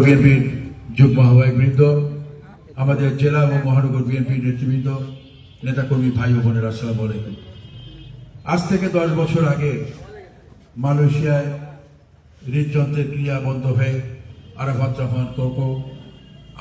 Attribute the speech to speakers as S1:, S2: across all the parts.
S1: বিএনপির যুগ্ম আহ্বায়ক বৃন্দ, আমাদের জেলা ও মহানগর বিএনপির নেতৃবৃন্দ, নেতাকর্মী ভাই ও বোনেরা, আসসালামু আলাইকুম। আজ থেকে 10 বছর আগে মালয়েশিয়ায় হৃদযন্ত্রের ক্রিয়া বন্ধ হয়ে আরাফাত রহমান কোকো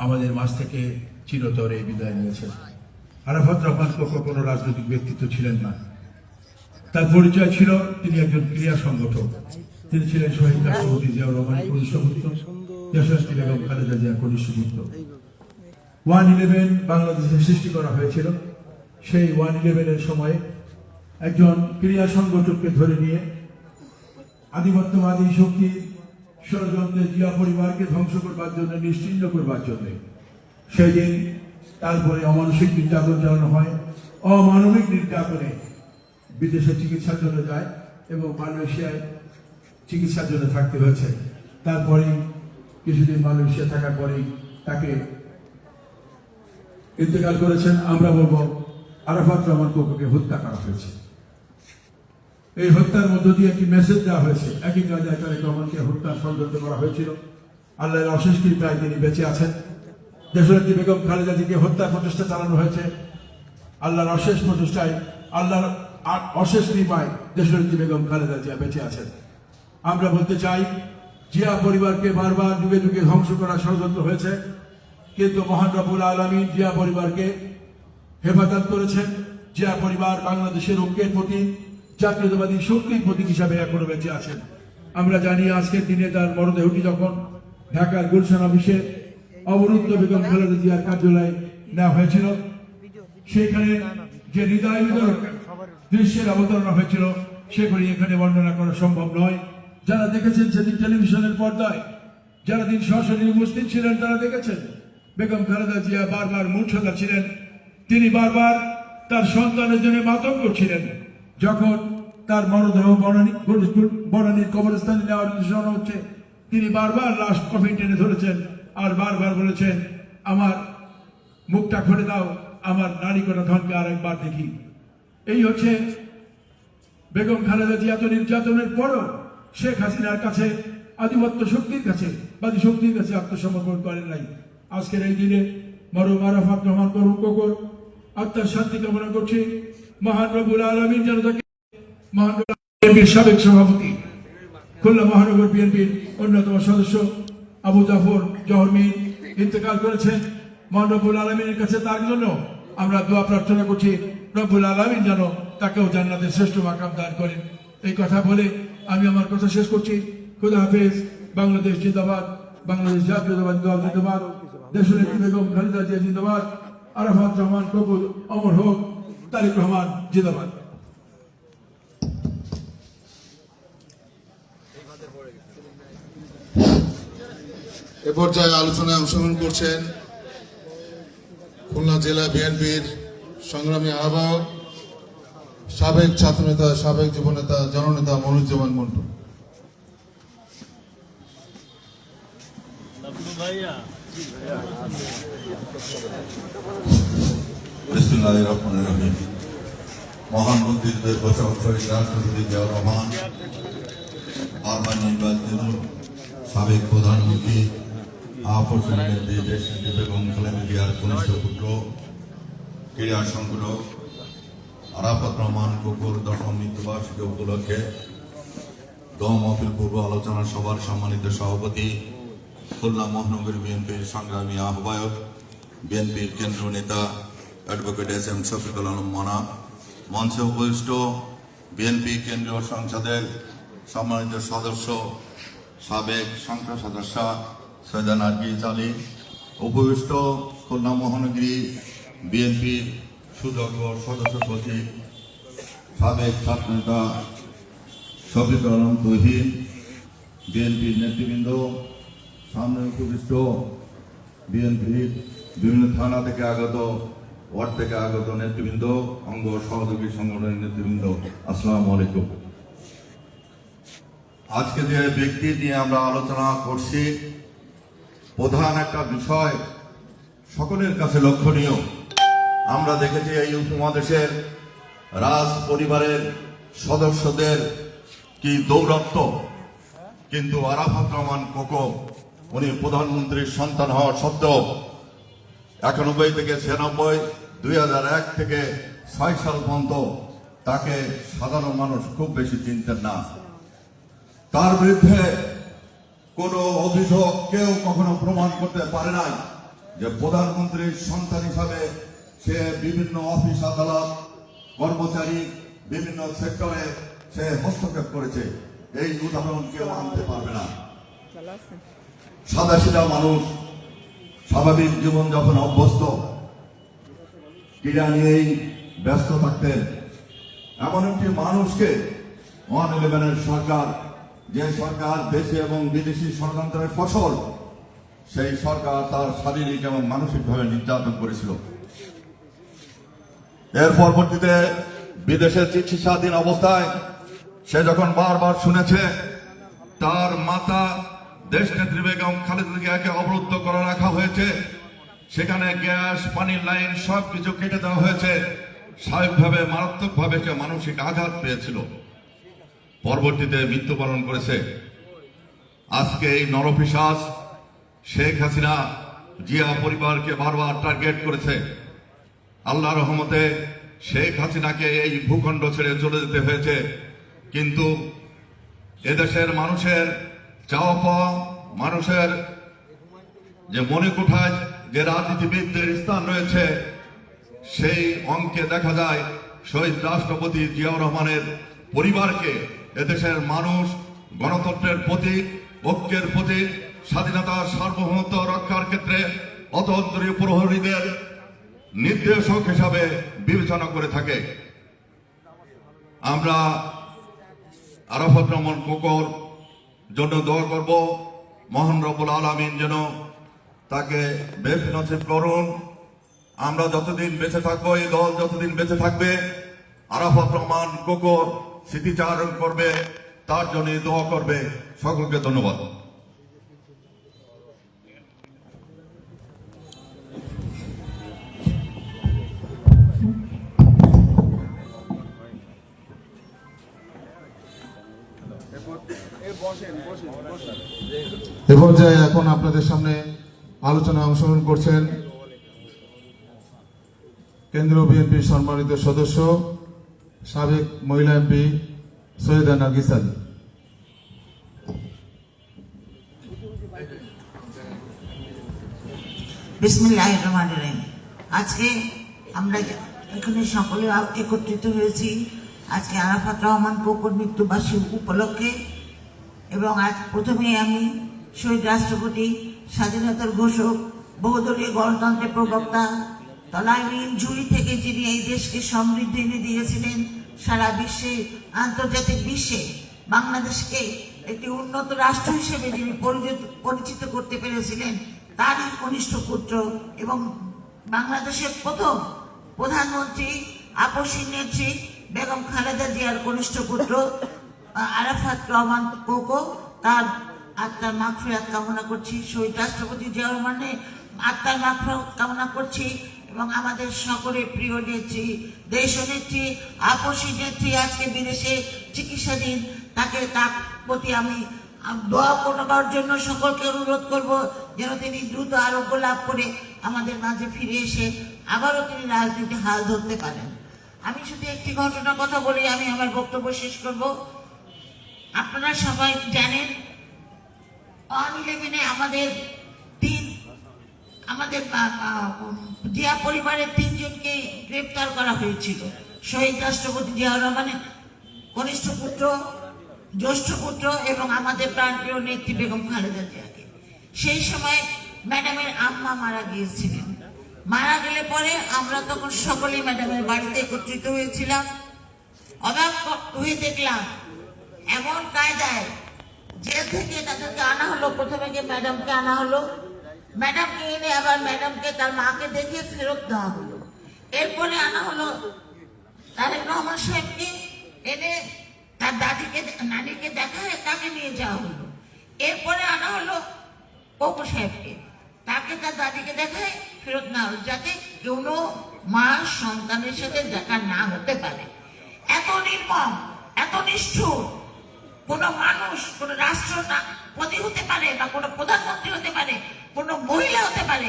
S1: আমাদের মাঝ থেকে চিরতরে বিদায় নিয়েছেন। আরাফাত রহমান কোকো কোনো রাজনৈতিক ব্যক্তিত্ব ছিলেন না। তার পরিচয় ছিল তিনি একজন ক্রিয়া সংগঠক। তিনি ছিলেন শহীদ রাষ্ট্রপতি জিয়াউর রহমানের কনিষ্ঠ পুত্র, দেশনেত্রী বেগম খালেদা জিয়ার কনিষ্ঠ পুত্র। 111 বাংলাদেশে সৃষ্টি করা হয়েছিল। সেই 111-এর সময়ে একজন ক্রিয়া সংগঠককে ধরে নিয়ে আধিপত্যবাদী শক্তি ষড়যন্ত্রে জিয়া পরিবারকে ধ্বংস করবার জন্য, নিশ্চিহ্ন করবার জন্য সেই দিন তারপরে অমানসিক নির্যাতন চালানো হয়। অমানবিক নির্যাতনে বিদেশে চিকিৎসার জন্য যায় এবং মালয়েশিয়ায় চিকিৎসার জন্য থাকতে হয়েছে। তারপরেই কিছুদিন মালয়েশিয়া থাকার পরেই তাকে ইন্তেকাল করেছেন। আমরা বলবো আরাফাত রহমান কোকোকে হত্যা করা হয়েছে। এই হত্যার মধ্য দিয়ে একটি মেসেজ দেওয়া হয়েছে। একই কাজে তারেক রহমানকে হত্যা ষড়যন্ত্র করা হয়েছিল। আল্লাহর অশেষ কৃপায় তিনি বেঁচে আছেন। দেশনেত্রী বেগম খালেদা জিয়াকে হত্যার প্রচেষ্টা চালানো হয়েছে। আল্লাহর অশেষ প্রচেষ্টায়, আল্লাহর অশেষ কৃপায় দেশনেত্রী বেগম খালেদা জিয়া বেঁচে আছেন। আমরা বলতে চাই, জিয়া পরিবারকে বারবার যুগে যুগে ধ্বংস করার ষড়যন্ত্র হয়েছে, কিন্তু মহান রব্বুল আলামিন জিয়া পরিবারকে হেফাজত করেছেন। জিয়া পরিবার বাংলাদেশের ঐক্যের প্রতীক, জাতীয়তাবাদী শক্তির প্রতীক হিসাবে এখনো বেঁচে আছেন। আমরা জানি আজকের দিনে তার মরদেহটি যখন ঢাকার গুলশান অফিসে অবরুদ্ধ বেগম খালেদা জিয়ার কার্যালয়ে নেওয়া হয়েছিল, সেখানে যে হৃদয় বিদারক দৃশ্যের অবতারণা হয়েছিল সেগুলি এখানে বর্ণনা করা সম্ভব নয়। যারা দেখেছেন সেদিন টেলিভিশনের পর্দায়, যারা দিন সরাসরি উপস্থিত ছিলেন, তারা দেখেছেন বেগম খালেদা জিয়া বারবার মূর্ছনা ছিলেন। তিনি বারবার তার সন্তানের জন্য মাতঙ্গ ছিলেন। যখন তার মরদেহ বনানীর কবরস্থানে নেওয়ার নির্দেশনা হচ্ছে, তিনি বারবার লাশ কফিন টেনে ধরেছেন আর বারবার বলেছেন, আমার মুখটা খুলে দাও, আমার নারী কটা ধনকে আরেকবার দেখি। এই হচ্ছে বেগম খালেদা জিয়া। এত নির্যাতনের পরও শেখ হাসিনার কাছে, আধিপত্য শক্তির কাছে, বাদী শক্তির কাছে আত্মসমর্পণ করেন নাই। আজকের এই দিনে মরহুম আরাফাত রহমান কোকোর আত্মার শান্তি কামনা করছি। মহান রব্বুল আলামিন যেন তাকে, মহান বিএনপির সাবেক সভাপতি, খুলনা মহানগর বিএনপির অন্যতম সদস্য আবু জাফর জহর মীর ইন্তেকাল করেছেন। মহান রব্বুল আলামিনের কাছে তার জন্য আমরা দোয়া প্রার্থনা করছি, রব্বুল আলামিন যেন তাকেও জান্নাতের শ্রেষ্ঠ মাকাম দান করেন। এই কথা বলে আমি আমার কথা শেষ করছি। খুদা হাফেজ। বাংলাদেশ জিন্দাবাদ, বাংলাদেশ জাতীয়তাবাদী দল জিন্দাবাদ, দেশনেত্রী বেগম খালেদা জিয়া জিন্দাবাদ, আরাফাত রহমান কোকো অমর হোক, তারেক রহমান জিন্দাবাদ।
S2: এ পর্যায়ে আলোচনায় অংশগ্রহণ করছেন খুলনা জেলা বিএনপির সংগ্রামী আহ্বায়ক, সাবেক ছাত্রনেতা, সাবেক যুবনেতা, জননেতা মনিরুজ্জামান মন্টু।
S3: বিসমিল্লাহির রহমানির রহিম। মহান মুক্তিযুদ্ধের ঘোষক শহীদ রাষ্ট্রপতি জিয়াউর রহমান, বারবার নির্বাচিত সাবেক প্রধানমন্ত্রী আফসুন্নতি দেশনেত্রী বেগম খালেদা জিয়ার কনিষ্ঠ পুত্র, ক্রীড়া সংগঠক আরাফাত রহমান কোকোর 10ম মৃত্যুবার্ষিকী উপলক্ষে দোয়া মাহফিল পূর্ব আলোচনা সভার সম্মানিত সভাপতি, খুলনা মহানগর বিএনপির সংগ্রামী আহ্বায়ক, বিএনপির কেন্দ্রীয় নেতা অ্যাডভোকেট SM শফিকুল আলম মানা, মঞ্চে উপবিষ্ট বিএনপি কেন্দ্রীয় সংসদের সম্মানিত সদস্য, সাবেক সংসদ সদস্য সৈয়দা নার্গিস আলী, উপবিষ্ট খুলনা মহানগরী বিএনপির সুযোগ্য সদস্য সচিব, সাবেক ছাত্রনেতা শফিকুল আলম তৌহিদ, বিএনপির নেতৃবৃন্দ, সামনে উপবিষ্ট বিএনপির বিভিন্ন থানা থেকে আগত, ওয়ার্ড থেকে আগত নেতৃবৃন্দ, অঙ্গ সহযোগী সংগঠনের নেতৃবৃন্দ, আসসালামু আলাইকুম। আজকে যে ব্যক্তি নিয়ে আমরা আলোচনা করছি, প্রধান একটা বিষয় সকলের কাছে লক্ষণীয়। আমরা দেখেছি এই উপমহাদেশের রাজ পরিবারের সদস্যদের কি দৌরত্ব, কিন্তু আরাফাত রহমান কোকো উনি প্রধানমন্ত্রীর সন্তান হওয়া সত্ত্বেও 91 থেকে 96, 2001 থেকে 6 সাল পর্যন্ত তাকে সাধারণ মানুষ খুব বেশি চিনতেন না। তার বিরুদ্ধে কোনো অভিযোগ কেউ কখনো প্রমাণ করতে পারে নাই যে প্রধানমন্ত্রীর সন্তান হিসাবে সে বিভিন্ন অফিস আদালত কর্মচারী বিভিন্ন সেক্টরে সে হস্তক্ষেপ করেছে। এই উদাহরণ কেউ আনতে পারবে না। সাদাসিধা মানুষ স্বাভাবিক জীবন যখন অভ্যস্ত, ক্রীড়া নিয়েই ব্যস্ত থাকতেন। এমন একটি মানুষকে 111 সরকার, যে সরকার দেশে এবং বিদেশি ষড়যন্ত্রের ফসল, সেই সরকার তার শারীরিক এবং মানসিকভাবে নির্যাতন করেছিল। এর পরবর্তীতে বিদেশে চিকিৎসাধীন অবস্থায় সে যখন বারবার শুনেছে তার মাতা দেশনেত্রী বেগম খালেদা জিয়াকে অবরুদ্ধ করে রাখা হয়েছে, সেখানে গ্যাস পানির লাইন সবকিছু কেটে দেওয়া হয়েছে, স্বাভাবিকভাবে মারাত্মকভাবে সে মানসিক আঘাত পেয়েছিল। পরবর্তীতে মৃত্যুবরণ করেছে। আজকে এই নরপিশাচ শেখ হাসিনা জিয়া পরিবারকে বারবার টার্গেট করেছে। আল্লাহর রহমতে শেখ হাসিনাকে এই ভূখণ্ড ছেড়ে চলে যেতে হয়েছে, কিন্তু এদেশের মানুষের চাওয়া পাওয়া, মানুষের যে মনে কোঠায় যে রাজনীতিবিদদের স্থান রয়েছে, সেই অঙ্কে দেখা যায় শহীদ রাষ্ট্রপতি জিয়াউর রহমানের পরিবারকে এদেশের মানুষ গণতন্ত্রের প্রতীক, ঐক্যের প্রতীক, স্বাধীনতার সার্বভৌমত্ব রক্ষার ক্ষেত্রে অতন্ত্রীয় প্রহরীদের নির্দেশক হিসাবে বিবেচনা করে থাকে। আমরা আরাফাত রহমান কোকোর জন্য দোয়া করব, মহান রব্বুল আলামিন যেন তাকে বেশ নসিব করুন। আমরা যতদিন বেঁচে থাকবো, এই দল যতদিন বেঁচে থাকবে, আরাফাত রহমান কোকোর স্মৃতিচারণ করবে, তার জন্য দোয়া করবে। সকলকে ধন্যবাদ।
S2: এ পর্যায়ে এখন আপনাদের সামনে আলোচনায় অংশগ্রহণ করছেন কেন্দ্রীয় বিএনপির সম্মানিত সদস্য, সাবেক মহিলা এমপি সৈয়দা নার্গিস আলী।
S4: বিসমিল্লাহির রহমানির রহিম। আজকে আমরা এখানে সকলে একত্রিত হয়েছি আজকে আরাফাত রহমান কোকোর মৃত্যুবার্ষিকী উপলক্ষে। এবং আজ প্রথমেই আমি শহীদ রাষ্ট্রপতি, স্বাধীনতার ঘোষক, বহুদলীয় গণতন্ত্রের প্রবক্তা, তলাইবিন জুড়ি থেকে যিনি এই দেশকে সমৃদ্ধি এনে দিয়েছিলেন, সারা বিশ্বে, আন্তর্জাতিক বিশ্বে বাংলাদেশকে একটি উন্নত রাষ্ট্র হিসেবে যিনি পরিচিত করতে পেরেছিলেন, তারই কনিষ্ঠ পুত্র এবং বাংলাদেশের প্রথম প্রধানমন্ত্রী আপসী নেত্রী বেগম খালেদা জিয়ার কনিষ্ঠ পুত্র আরাফাত রহমান কোকো, তার আত্মার মাগফিরাত কামনা করছি। শহীদ রাষ্ট্রপতি জিয়াউর রহমানের আত্মার মাগফিরাত কামনা করছি। এবং আমাদের সকলের প্রিয় নেত্রী, দেশনেত্রী, আপসী নেত্রী আজকে বিদেশে চিকিৎসাধীন, তার প্রতি আমি দোয়া করবার জন্য সকলকে অনুরোধ করব যেন তিনি দ্রুত আরোগ্য লাভ করে আমাদের মাঝে ফিরে এসে আবারও তিনি রাজনীতি হাল ধরতে পারেন। আমি শুধু একটি ঘটনার কথা বলে আমি আমার বক্তব্য শেষ করব। আপনারা সবাই জানেন 111-এ আমাদের জিয়া পরিবারের 3 জনকে গ্রেপ্তার করা হয়েছিল। শহীদ রাষ্ট্রপতি জিয়াউর রহমানের কনিষ্ঠ পুত্র, জ্যেষ্ঠ পুত্র এবং আমাদের প্রাণপ্রিয় নেত্রী বেগম খালেদা জিয়াকে। সেই সময় ম্যাডামের আম্মা মারা গিয়েছিলেন। মারা গেলে পরে আমরা তখন সকলেই ম্যাডামের বাড়িতে একত্রিত হয়েছিলাম। অবাক হয়ে দেখলাম এমন কায়দায় জেল থেকে তাদেরকে আনা হলো। প্রথমে গিয়ে ম্যাডামকে আনা হলো, ম্যাডামকে এনে আবার ম্যাডামকে তার মাকে দেখে ফেরত দেওয়া হলো। এরপরে আনা হলো তারেক রহমান সাহেবকে, এনে তার দাদিকে নানিকে দেখায় তাকে নিয়ে যাওয়া হলো। এরপরে আনা হলো কোকো সাহেবকে, তাকে তার দাদিকে দেখায় ফেরত না হলো, যাতে কোনো মা সন্তানের সাথে দেখা না হতে পারে। এত নির্মম, এত নিষ্ঠুর কোন মানুষ, কোন রাষ্ট্র না প্রধানমন্ত্রী হতে পারে বা কোনো প্রধানমন্ত্রী হতে পারে, কোনো মহিলা হতে পারে,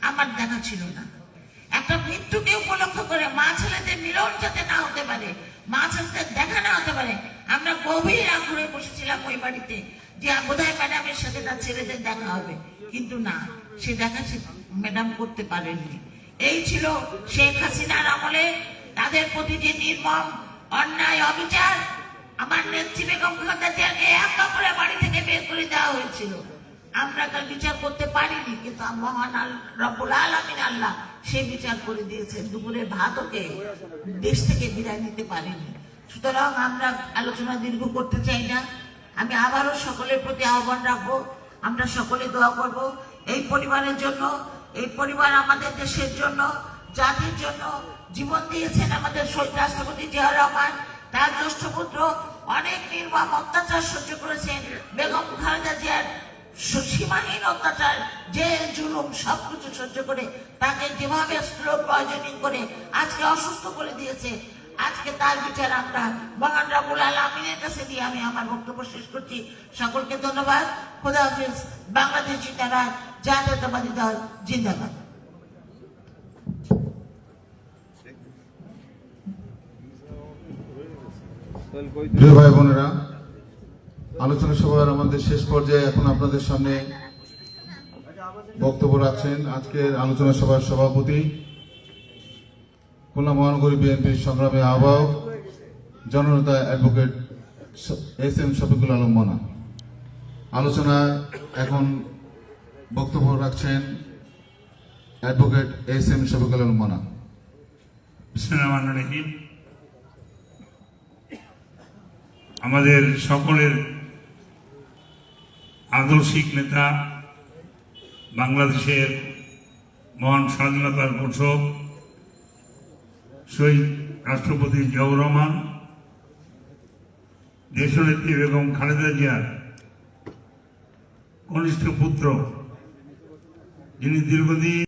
S4: আমার দেখা ছিল না। একটা মৃত্যুকে উপলক্ষ করে মা ছেলেদের মিলন যাতে না হতে পারে, মা ছেলেদের দেখা না হতে পারে, আমরা গভীর আগ্রহে বসেছিলাম ওই বাড়িতে যে বোধহয় ম্যাডামের সাথে তার ছেলেদের দেখা হবে, কিন্তু না, সে দেখা ম্যাডাম করতে পারেননি। এই ছিল শেখ হাসিনার আমলে তাদের প্রতি যে নির্মম অন্যায় অবিচার। আমার নেত্রী বেগম খালেদা জিয়াকে এক কাপড়ে বাড়ি থেকে বের করে দেওয়া হয়েছিল। আমরা তার বিচার করতে পারিনি, কিন্তু মহান রব্বুল আলামিন আল্লাহ সে বিচার করে দিয়েছেন। দুপুরের ভাতকে দেশ থেকে বিদায় নিতে পারিনি। সুতরাং আমরা আলোচনা দীর্ঘ করতে চাই না। আমি আবারও সকলের প্রতি আহ্বান রাখবো, আমরা সকলে দোয়া করব এই পরিবারের জন্য। এই পরিবার আমাদের দেশের জন্য, জাতির জন্য জীবন দিয়েছেন। আমাদের শহীদ রাষ্ট্রপতি জিয়াউর রহমান, তার জ্যেষ্ঠ পুত্র অনেক নির্মম অত্যাচার সহ্য করেছেন। বেগম খালেদা জিয়ার সীমাহীন অত্যাচার, জেল, জুলুম সবকিছু সহ্য করে তাকে যেভাবে স্লো পয়জনিং করে আজকে অসুস্থ করে দিয়েছে, আজকে তার বিচার আমরা মহান রব্বুল আলামিনের কাছে দিয়ে আমি আমার বক্তব্য শেষ করছি। সকলকে ধন্যবাদ। খোদা হাফেজ। বাংলাদেশ জিন্দাবাদ, জাতীয়তাবাদী দল জিন্দাবাদ।
S2: প্রিয় ভাই বোনেরা, আলোচনা সভার আমাদের শেষ পর্যায়ে এখন আপনাদের সামনে বক্তব্য রাখছেন আজকের আলোচনা সভার সভাপতি, খুলনা মহানগরী বিএনপির সংগ্রামী আহ্বায়ক, জননেতা অ্যাডভোকেট SM শফিকুল আলম মনা। আলোচনায় এখন বক্তব্য রাখছেন অ্যাডভোকেট SM শফিকুল আলম মনা।
S5: বিসমিল্লাহির রহমানির রহিম। আমাদের সকলের আদর্শিক নেতা, বাংলাদেশের মহান স্বাধীনতার ঘোষক শহীদ রাষ্ট্রপতি জিয়াউর রহমান, দেশনেত্রী বেগম খালেদা জিয়ার কনিষ্ঠ পুত্র, যিনি দীর্ঘদিন